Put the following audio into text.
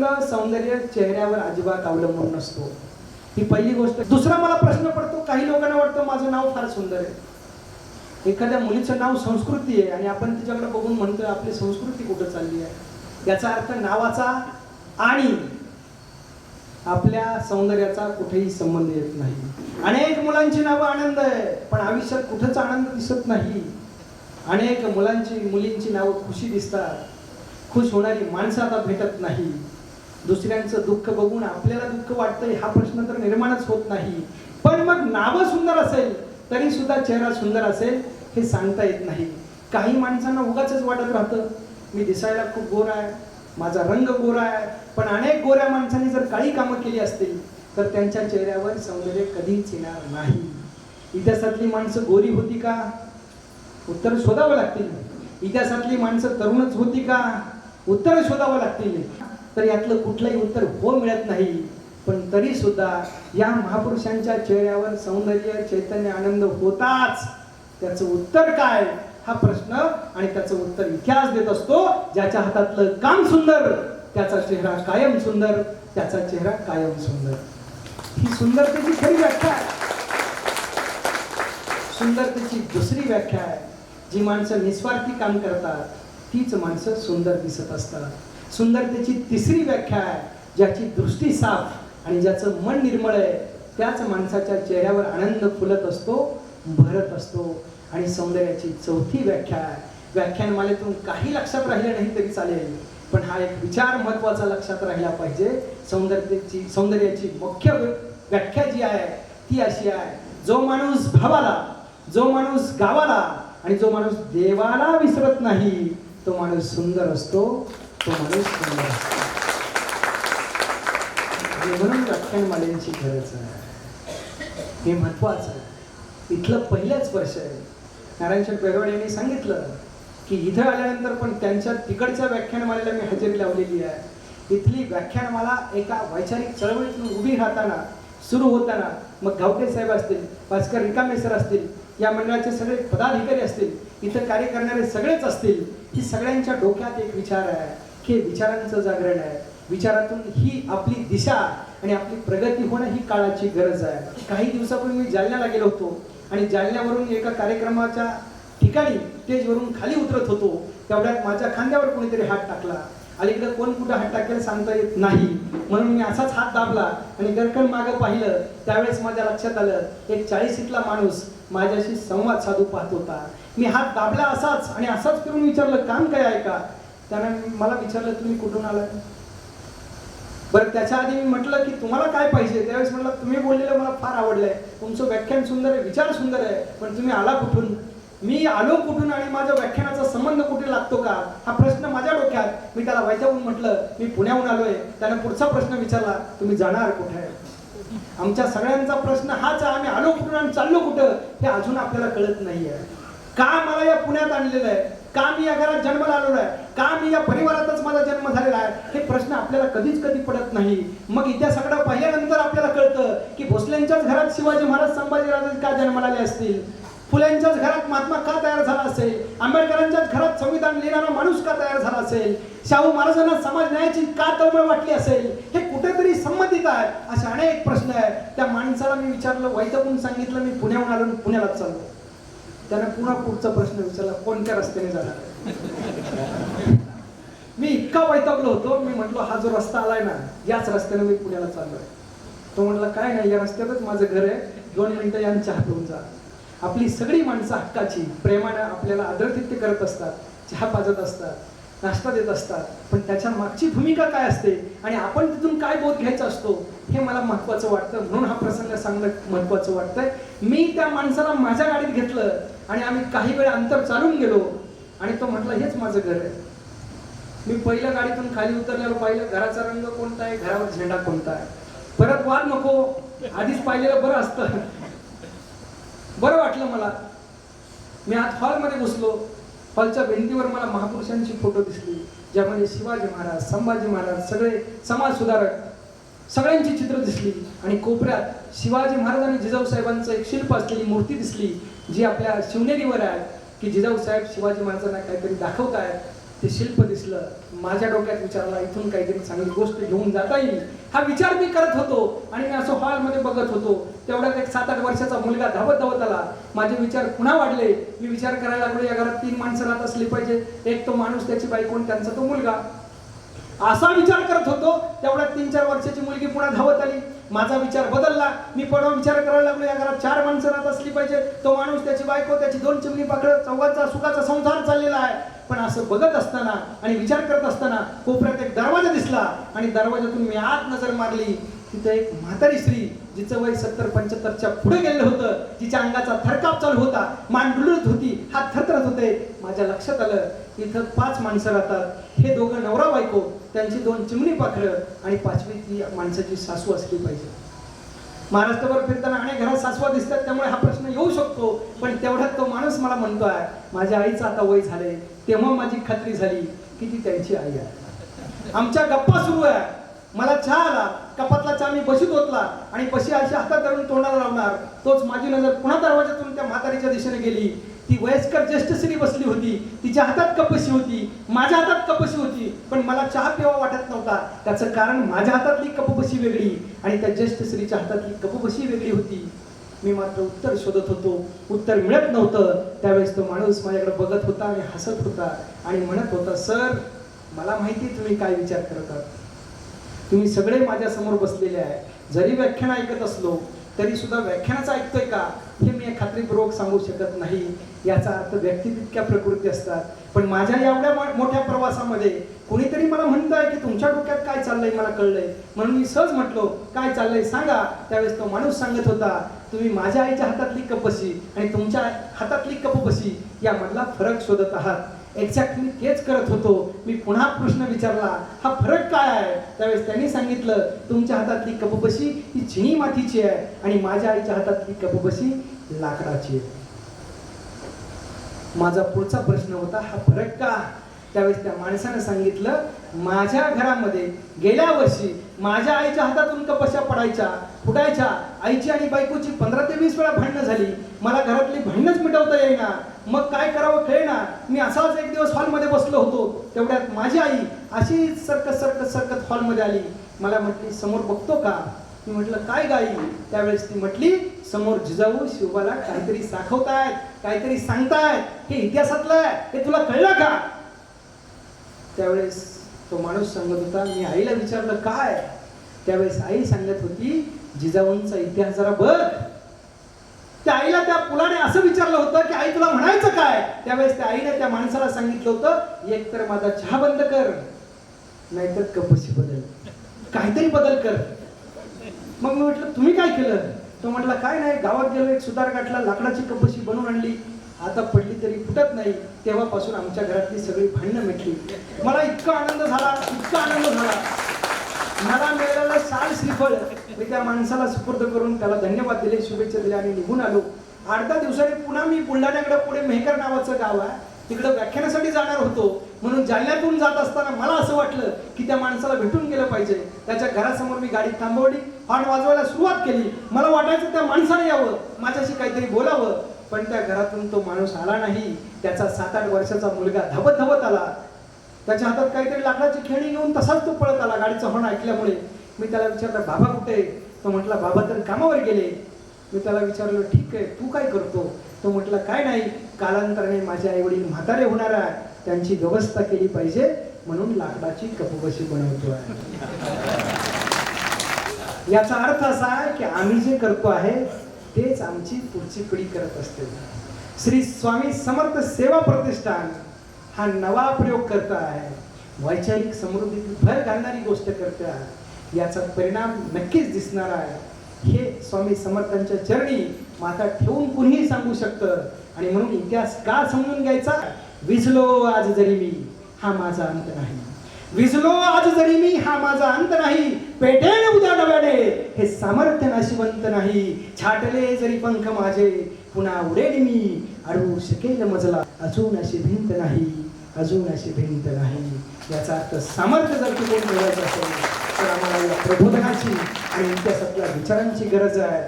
आनंद सौंदर्य चेहऱ्यावर अजिबात अवलंबून नसतो, ही पहिली गोष्ट. दुसरा मला प्रश्न पडतो, काही लोकांना वाटतं माझं नाव फार सुंदर आहे. एखाद्या मुलीचं नाव संस्कृती आहे आणि आपण तिच्याकडे बघून म्हणतोय आपली संस्कृती कुठं चालली आहे. याचा अर्थ नावाचा आणि आपल्या सौंदर्याचा कुठेही संबंध येत नाही. अनेक मुलांची नावं आनंद आहे, पण आयुष्यात कुठंच आनंद दिसत नाही. अनेक मुलींची नावं खुशी दिसतात, खुश होणारी माणसं आता भेटत नाही. दुसऱ्यांचं दुःख बघून आपल्याला दुःख वाटतंय हा प्रश्न तर निर्माणच होत नाही. पण मग नावं सुंदर असेल तरी सुद्धा चेहरा सुंदर असेल हे सांगता येत नाही. काही माणसांना उगाचच वाटत राहतं मी दिसायला खूप गोरा आहे, माझा रंग गोरा आहे. पण अनेक गोऱ्या माणसांनी जर काळी कामं केली असतील तर त्यांच्या चेहऱ्यावर सौंदर्य कधीच येणार नाही. इतिहासातली माणसं गोरी होती का? उत्तर शोधावं लागतील. इतिहासातली माणसं तरुणच होती का? उत्तर शोधावं लागतील. तर यातलं कुठलंही उत्तर हो मिळत नाही. पण तरी सुद्धा या महापुरुषांच्या चेहऱ्यावर सौंदर्य चैतन्य आनंद होताच. त्याचं उत्तर काय हा प्रश्न आणि त्याचं उत्तर इतिहास देत असतो. ज्याच्या हातातलं काम सुंदर त्याचा चेहरा कायम सुंदर, त्याचा चेहरा कायम सुंदर. ही सुंदरतेची खरी व्याख्या आहे. सुंदरतेची दुसरी व्याख्या आहे, जी माणसं निस्वार्थी काम करतात तीच माणसं सुंदर दिसत असतात. सुंदरतेची तिसरी व्याख्या आहे, ज्याची दृष्टी साफ आणि ज्याचं मन निर्मळ आहे त्याच माणसाच्या चेहऱ्यावर आनंद फुलत असतो, भरत असतो. आणि सौंदर्याची चौथी व्याख्या आहे, व्याख्यानमालेतून काही लक्षात राहिलं नाही तरी चालेल, पण हा एक विचार महत्वाचा लक्षात राहिला पाहिजे. सौंदर्याची मुख्य व्याख्या जी आहे ती अशी आहे, जो माणूस भावाला, जो माणूस गावाला आणि जो माणूस देवाला विसरत नाही तो माणूस सुंदर असतो, तो माणूस सुंदर असतो. म्हणून व्याख्यानमालेची गरज आहे, हे महत्वाचं आहे. इथलं पहिलंच वर्ष आहे. नारायण पेरवाड यांनी सांगितलं की इथं आल्यानंतर पण त्यांच्या तिकडच्या व्याख्यानमालेला मी हजेरी लावलेली आहे. इथली व्याख्यानमाला एका वैचारिक चळवळीतून उभी राहताना सुरू होताना मग गावटे साहेब असतील, भास्कर रिकामे सर असतील, या मंडळाचे सगळे पदाधिकारी असतील, इथं कार्य करणारे सगळेच असतील, ही सगळ्यांच्या डोक्यात एक विचार आहे की विचारांचं जागरण आहे. विचारातून ही आपली दिशा आणि आपली प्रगती होणं ही काळाची गरज आहे. काही दिवसापूर्वी मी जालन्याला गेलो होतो आणि जालन्यावरून एका कार्यक्रमाच्या ठिकाणी स्टेजवरून खाली उतरत होतो. तेवढ्यात माझ्या खांद्यावर कोणीतरी हात टाकला. अलीकडे कोण कुठं हात टाकेल सांगता येत नाही, म्हणून मी असाच हात दाबला आणि गरकन मागं पाहिलं. त्यावेळेस माझ्या लक्षात आलं एक 40शीतला माणूस माझ्याशी संवाद साधू पाहत होता. मी हात दाबला असाच आणि असाच फिरून विचारलं काम काय आहे का? त्यानं मला विचारलं तुम्ही कुठून आलाय? बरं त्याच्या आधी मी म्हटलं की तुम्हाला काय पाहिजे? त्यावेळेस म्हटलं तुम्ही बोललेलं मला फार आवडलंय, तुमचं व्याख्यान सुंदर आहे, विचार सुंदर आहे, पण तुम्ही आला कुठून? मी आलो कुठून आणि माझ्या व्याख्यानाचा संबंध कुठे लागतो का हा प्रश्न माझ्या डोक्यात. मी त्याला वैतागून म्हटलं मी पुण्याहून आलोय. त्यानं पुढचा प्रश्न विचारला तुम्ही जाणार कुठे? आमच्या सगळ्यांचा प्रश्न हाच आहे, आम्ही आलो कुठून आणि चाललो कुठं हे अजून आपल्याला कळत नाहीये. का मला या पुण्यात आणलेलं आहे, का मी या घरात जन्माला आलेलो आहे, का मी या परिवारातच माझा जन्म झालेला आहे, हे प्रश्न आपल्याला कधीच कधी पडत नाही. मग इतिहासाकडे पाहिल्यानंतर आपल्याला कळतं की भोसलेंच्याच घरात शिवाजी महाराज संभाजीराजे का जन्माला आले असतील, फुल्यांच्याच घरात महात्मा का तयार झाला असेल, आंबेडकरांच्याच घरात संविधान लिहिणारा माणूस का तयार झाला असेल, शाहू महाराजांना समाज न्यायाची का तळमळ वाटली असेल, हे कुठेतरी संबंधित आहे. असे अनेक प्रश्न आहेत. त्या माणसाला मी विचारलं, वैतागून सांगितलं मी पुण्याहून आलो, पुण्यालाच चाललो. त्याने पुन्हा पुढचा प्रश्न विचारला कोणत्या रस्त्याने जाणार? मी इतका वैतागलो होतो. मी म्हटलो हा जो रस्ता आलाय ना याच रस्त्याने मी पुण्याला चाललोय. तो म्हटला काय नाही, या रस्त्यातच माझं घर आहे, 2 मिनिटं या चहा पिऊन जा. आपली सगळी माणसं हक्काची प्रेमाने आपल्याला आदरातिथ्य करत असतात, चहा पाजत असतात, नाश्ता देत असतात, पण त्याच्या मागची भूमिका काय असते आणि आपण तिथून काय बोध घ्यायचा असतो हे मला महत्वाचं वाटतं. म्हणून हा प्रसंग सांगणं महत्वाचं वाटतंय. मी त्या माणसाला माझ्या गाडीत घेतलं आणि आम्ही काही वेळ अंतर चालून गेलो आणि तो म्हटला हेच माझं घर आहे. मी पहिल्या गाडीतून खाली उतरल्यावर पाहिलं घराचा रंग कोणता आहे, घरावर झेंडा कोणता आहे. परत वाद नको, आधीच पाहिलेलं बरं असतं. बरं वाटलं मला. मी आत हॉलमध्ये बसलो. हॉलच्या भिंतीवर मला महापुरुषांची फोटो दिसली, ज्यामध्ये शिवाजी महाराज, संभाजी महाराज, सगळे समाज सुधारक सगळ्यांची चित्र दिसली आणि कोपऱ्यात शिवाजी महाराज आणि जिजाऊ साहेबांचं एक शिल्प असलेली मूर्ती दिसली, जी आपल्या शिवनेरीवर आहे की जिजाऊ साहेब शिवाजी महाराजांना काहीतरी दाखवत आहेत. ते शिल्प दिसलं. माझ्या डोक्यात विचारला इथून काहीतरी चांगली गोष्ट घेऊन जाता येईल हा विचार मी करत होतो. आणि मी असं हॉलमध्ये बघत होतो. तेवढ्यात एक 7-8 वर्षाचा मुलगा धावत धावत आला. माझे विचार पुन्हा वाढले. मी विचार करायला लागलो या घरात 3 माणसं राहत असली पाहिजे, एक तो माणूस, त्याची बायको आणि त्यांचा तो मुलगा. असा विचार करत होतो. तेवढ्यात 3-4 वर्षाची मुलगी पुन्हा धावत आली. माझा विचार बदलला. मी पुन्हा विचार करायला लागलो या घरात 4 माणसं राहत असली पाहिजे, तो माणूस, त्याची बायको, त्याची 2 चिमणी पाखरं, चौघांचा सुखाचा संसार चाललेला आहे. पण असं बघत असताना आणि विचार करत असताना कोपऱ्यात एक दरवाजा दिसला आणि दरवाजातून मी आत नजर मारली. तिथं एक म्हातारी स्त्री, जिचं वय 70-75च्या पुढे गेलं होतं, जिच्या अंगाचा थरकाप चालू होता, मान डुलत होती, हात थरथरत होते. माझ्या लक्षात आलं इथं 5 माणसं राहतात. हे दोघं नवरा बायको, त्यांची 2 चिमणी पाखरं आणि 5वी ती माणसाची सासू असली पाहिजे. महाराष्ट्रभर फिरताना अनेक घरात सासवा दिसतात, त्यामुळे हा प्रश्न येऊ शकतो. पण तेवढ्यात तो माणूस मला म्हणतोय माझ्या आईचं आता वय झालंय. तेव्हा माझी खात्री झाली की ती त्यांची आई आहे. आमच्या गप्पा सुरू आहे. मला चहा आला. कपातला चहा मी बशीत ओतला आणि बशी अशी हातात धरून तोंडाला लावणार, तोच माझी नजर पुन्हा दरवाजातून त्या म्हातारीच्या दिशेने गेली. ती वयस्कर ज्येष्ठ स्त्री बसली होती. तिच्या हातात कपशी होती, माझ्या हातात कपशी होती. पण मला चहा पिवा वाटत नव्हता. त्याचं कारण माझ्या हातातली कपबशी वेगळी आणि त्या ज्येष्ठ स्त्रीच्या हातातली कपबशी वेगळी होती. मी मात्र उत्तर शोधत होतो. उत्तर मिळत नव्हतं. त्यावेळेस तो माणूस माझ्याकडे बघत होता आणि हसत होता आणि म्हणत होता, सर मला माहिती तुम्ही काय विचार करत आहात. तुम्ही सगळे माझ्या समोर बसलेले आहे. जरी व्याख्यान ऐकत असलो तरी सुद्धा व्याख्यानाच ऐकतोय का हे मी खात्रीपूर्वक सांगू शकत नाही. याचा अर्थ व्यक्ती तितक्या प्रकृती असतात. पण माझ्या एवढ्या मोठ्या प्रवासामध्ये कोणीतरी मला म्हणतंय की तुमच्या डोक्यात काय चाललंय मला कळलंय. म्हणून मी सहज म्हटलो काय चाललंय सांगा. त्यावेळेस तो माणूस सांगत होता, तुम्ही माझ्या आईच्या हातातली कपबशी आणि तुमच्या हातातली कपबशी यामधला फरक शोधत आहात. एक्झॅक्ट मी तेच करत होतो. मी पुन्हा प्रश्न विचारला, हा फरक काय आहे. त्यावेळेस त्यांनी सांगितलं, तुमच्या हातातली कपबशी ही चिनी मातीची आहे आणि माझ्या आईच्या हातातली कपबशी लाकडाची आहे. माझा पुढचा प्रश्न होता, हा फरक का. त्यावेळेस त्या माणसाने सांगितलं, माझ्या घरामध्ये गेल्या वर्षी माझ्या आईच्या हातातून कपश्या पडायच्या, फुटायच्या. आईची आणि बायकोची 15 ते 20 वेळा भांडणं झाली. मला घरातली भांडणच मिटवता येईना. मग काय करावं कळेना. मी असाच एक दिवस हॉलमध्ये बसलो होतो. तेवढ्यात माझी आई अशी सरकत हॉलमध्ये आली. मला म्हटली, समोर बघतो का. मी म्हटलं, काय गाई. त्यावेळेस ती म्हटली, समोर जिजाऊ शिवबाला काहीतरी दाखवतायत, काहीतरी सांगतायत. हे इतिहासातलं आहे, हे तुला कळलं का. त्यावेळेस तो माणूस सांगत होता. मी आईला विचारलं काय. त्यावेळेस आई सांगत होती, जिजाऊंचा इतिहास जरा बघ. त्या आईला त्या मुलाने असं विचारलं होतं की आई तुला म्हणायचं काय. त्यावेळेस त्या आईने त्या माणसाला सांगितलं होतं, एक तर माझा चहा बंद कर, नाहीतर कपशी बदल, काहीतरी बदल कर. मग मी म्हटलं, तुम्ही काय केलं. तो म्हटला, काय नाही, गावात गेलो, एक सुतार गाठला, लाकडाची कपशी बनवून आणली. आता पडली तरी फुटत नाही. तेव्हापासून आमच्या घरातली सगळी भांडणं मिटली. मला इतका आनंद झाला, इतका आनंद झाला. मला मिळालेलं शाल श्रीफळ मी त्या माणसाला सुपूर्द करून त्याला धन्यवाद दिले, शुभेच्छा दिल्या आणि निघून आलो. 8-10 दिवसांनी पुन्हा मी बुलढाण्याकडे पुढे मेहकर नावाचं गाव आहे, तिकडे व्याख्यानासाठी जाणार होतो. म्हणून जालन्यातून जात असताना मला असं वाटलं की त्या माणसाला भेटून गेलं पाहिजे. त्याच्या घरासमोर मी गाडी थांबवली, हॉर्न वाजवायला सुरुवात केली. मला वाटायचं त्या माणसाने यावं, माझ्याशी काहीतरी बोलावं. पण त्या घरातून तो माणूस आला नाही. त्याचा 7-8 वर्षाचा मुलगा धावत धावत आला. त्याच्या हातात काहीतरी लाकडाची खेळणी घेऊन तसाच तो पळत आला गाडीचा हॉर्न ऐकल्यामुळे. मी त्याला विचारलं, बाबा कुठे. तो म्हटला, बाबा तर कामावर गेले. मी त्याला विचारलं, ठीक आहे, तू काय करतो. तो म्हटला, काय नाही, कालांतराने माझे आई वडील म्हातारे होणार आहे, त्यांची व्यवस्था केली पाहिजे म्हणून लाकडाची कपबशी बनवतो आहे. याचा अर्थ असा आहे की आम्ही जे करतो आहे तेच आमची पुढची पिढी करत असते. श्री स्वामी समर्थ सेवा प्रतिष्ठान हा नवा प्रयोग करत आहे. वैचारिक समृद्धीत भर घालणारी गोष्ट करते आहे. याचा परिणाम नक्कीच दिसणार आहे. हे स्वामी समर्थांच्या चरणी माथा ठेवून कुणीही सांगू शकतं. आणि म्हणून इतिहास का समजून घ्यायचा. विझलो आज जरी मी, हा माझा अंत नाही. विझलो आज जरी मी, हा माझा अंत नाही. पेटेल उद्या नव्याने, हे सामर्थ्य नाशिवंत नाही. छाटले जरी पंख माझे, पुन्हा उडेल मी. अडवू शकेल मजला, अजून अशी भिंत नाही, अजून अशी भिंत नाही. याचा अर्थ सामर्थ्य जर टिकवून ठेवायचं असेल तर आम्हाला या प्रबोधनाची आणि इतिहासातल्या विचारांची गरज आहे.